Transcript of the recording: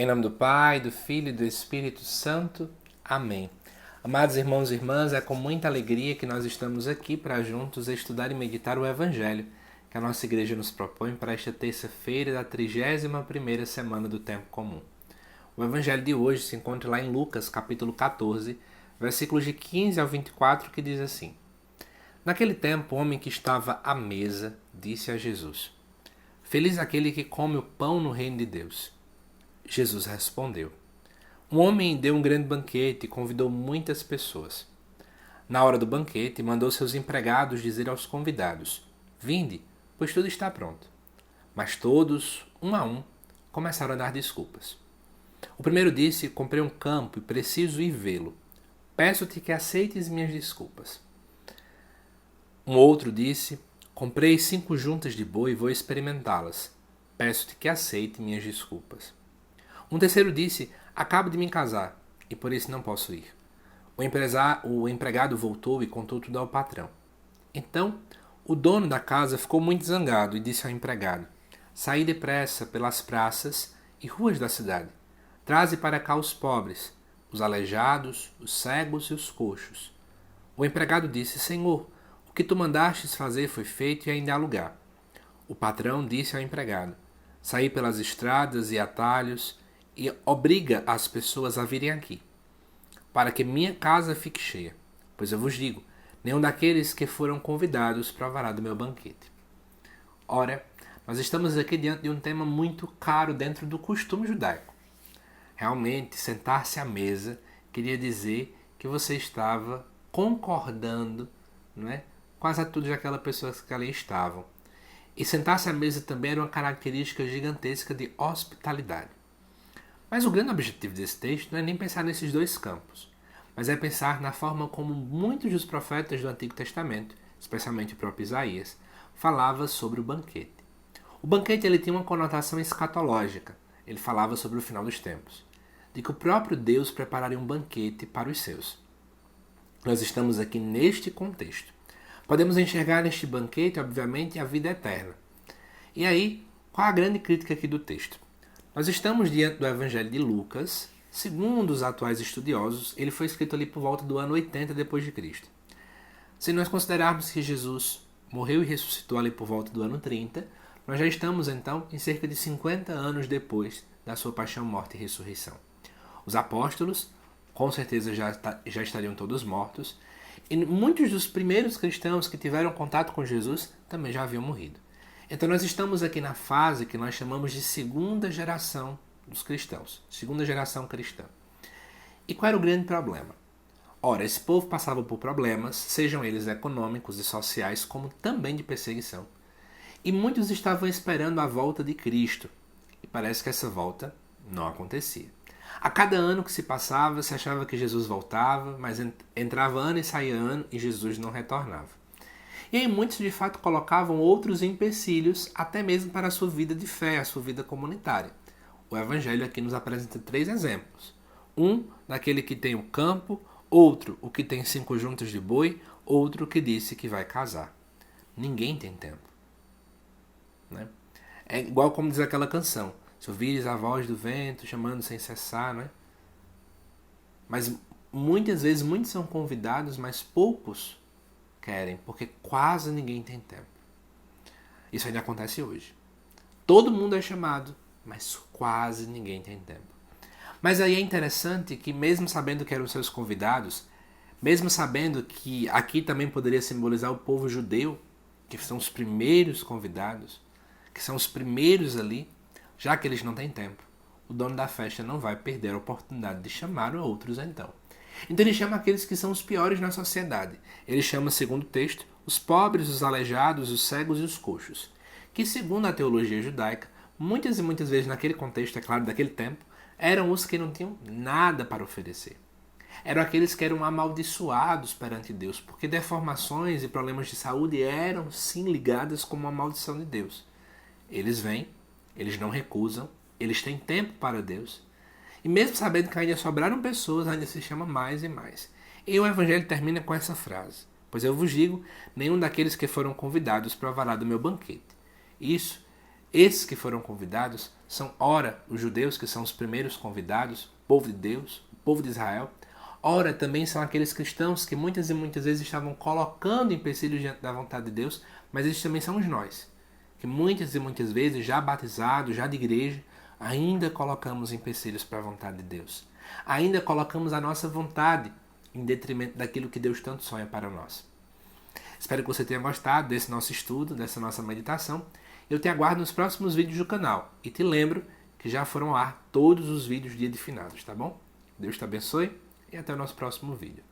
Em nome do Pai, do Filho e do Espírito Santo. Amém. Amados irmãos e irmãs, é com muita alegria que nós estamos aqui para juntos estudar e meditar o Evangelho que a nossa igreja nos propõe para esta terça-feira da 31ª semana do Tempo Comum. O Evangelho de hoje se encontra lá em Lucas, capítulo 14, versículos de 15 ao 24, que diz assim: Naquele tempo, o homem que estava à mesa disse a Jesus: Feliz aquele que come o pão no reino de Deus. Jesus respondeu: Um homem deu um grande banquete e convidou muitas pessoas. Na hora do banquete, mandou seus empregados dizer aos convidados: Vinde, pois tudo está pronto. Mas todos, um a um, começaram a dar desculpas. O primeiro disse: Comprei um campo e preciso ir vê-lo. Peço-te que aceites minhas desculpas. Um outro disse: Comprei 5 juntas de boi e vou experimentá-las. Peço-te que aceite minhas desculpas. Um terceiro disse: Acabo de me casar e por isso não posso ir. O empregado voltou e contou tudo ao patrão. Então, o dono da casa ficou muito zangado e disse ao empregado: Saí depressa pelas praças e ruas da cidade. Traze para cá os pobres, os aleijados, os cegos e os coxos. O empregado disse: Senhor, o que tu mandastes fazer foi feito e ainda há lugar. O patrão disse ao empregado: Saí pelas estradas e atalhos e obriga as pessoas a virem aqui, para que minha casa fique cheia. Pois eu vos digo, nenhum daqueles que foram convidados provará do meu banquete. Ora, nós estamos aqui diante de um tema muito caro dentro do costume judaico. Realmente, sentar-se à mesa queria dizer que você estava concordando, não é, com as atitudes daquelas pessoas que ali estavam. E sentar-se à mesa também era uma característica gigantesca de hospitalidade. Mas o grande objetivo desse texto não é nem pensar nesses dois campos, mas é pensar na forma como muitos dos profetas do Antigo Testamento, especialmente o próprio Isaías, falava sobre o banquete. O banquete ele tinha uma conotação escatológica. Ele falava sobre o final dos tempos, de que o próprio Deus prepararia um banquete para os seus. Nós estamos aqui neste contexto. Podemos enxergar neste banquete, obviamente, a vida eterna. E aí, qual a grande crítica aqui do texto? Nós estamos diante do Evangelho de Lucas. Segundo os atuais estudiosos, ele foi escrito ali por volta do ano 80 depois de Cristo. Se nós considerarmos que Jesus morreu e ressuscitou ali por volta do ano 30, nós já estamos então em cerca de 50 anos depois da sua paixão, morte e ressurreição. Os apóstolos, com certeza, já estariam todos mortos, e muitos dos primeiros cristãos que tiveram contato com Jesus também já haviam morrido. Então nós estamos aqui na fase que nós chamamos de segunda geração dos cristãos, segunda geração cristã. E qual era o grande problema? Ora, esse povo passava por problemas, sejam eles econômicos e sociais, como também de perseguição. E muitos estavam esperando a volta de Cristo. E parece que essa volta não acontecia. A cada ano que se passava, se achava que Jesus voltava, mas entrava ano e saía ano e Jesus não retornava. E aí muitos de fato colocavam outros empecilhos até mesmo para a sua vida de fé, a sua vida comunitária. O Evangelho aqui nos apresenta 3 exemplos. Um, daquele que tem o campo, outro, o que tem 5 juntas de boi, outro que disse que vai casar. Ninguém tem tempo. Né? É igual como diz aquela canção: se ouvires a voz do vento chamando sem cessar, né? Mas muitas vezes muitos são convidados, mas poucos querem, porque quase ninguém tem tempo. Isso ainda acontece hoje. Todo mundo é chamado, mas quase ninguém tem tempo. Mas aí é interessante que, mesmo sabendo que eram seus convidados, mesmo sabendo que aqui também poderia simbolizar o povo judeu, que são os primeiros convidados, que são os primeiros ali, já que eles não têm tempo, o dono da festa não vai perder a oportunidade de chamar outros então. Então ele chama aqueles que são os piores na sociedade. Ele chama, segundo o texto, os pobres, os aleijados, os cegos e os coxos, que, segundo a teologia judaica, muitas e muitas vezes naquele contexto, é claro, daquele tempo, eram os que não tinham nada para oferecer. Eram aqueles que eram amaldiçoados perante Deus, porque deformações e problemas de saúde eram sim ligadas como uma maldição de Deus. Eles vêm, eles não recusam, eles têm tempo para Deus. E mesmo sabendo que ainda sobraram pessoas, ainda se chama mais e mais. E o Evangelho termina com essa frase: Pois eu vos digo, nenhum daqueles que foram convidados provará do meu banquete. Isso Esses que foram convidados são, ora, os judeus, que são os primeiros convidados, o povo de Deus, o povo de Israel. Ora, também são aqueles cristãos que muitas e muitas vezes estavam colocando empecilhos diante da vontade de Deus, mas eles também somos nós, que muitas e muitas vezes, já batizados, já de igreja, ainda colocamos empecilhos para a vontade de Deus. Ainda colocamos a nossa vontade em detrimento daquilo que Deus tanto sonha para nós. Espero que você tenha gostado desse nosso estudo, dessa nossa meditação. Eu te aguardo nos próximos vídeos do canal e te lembro que já foram ao ar todos os vídeos de Dia de Finados, tá bom? Deus te abençoe e até o nosso próximo vídeo.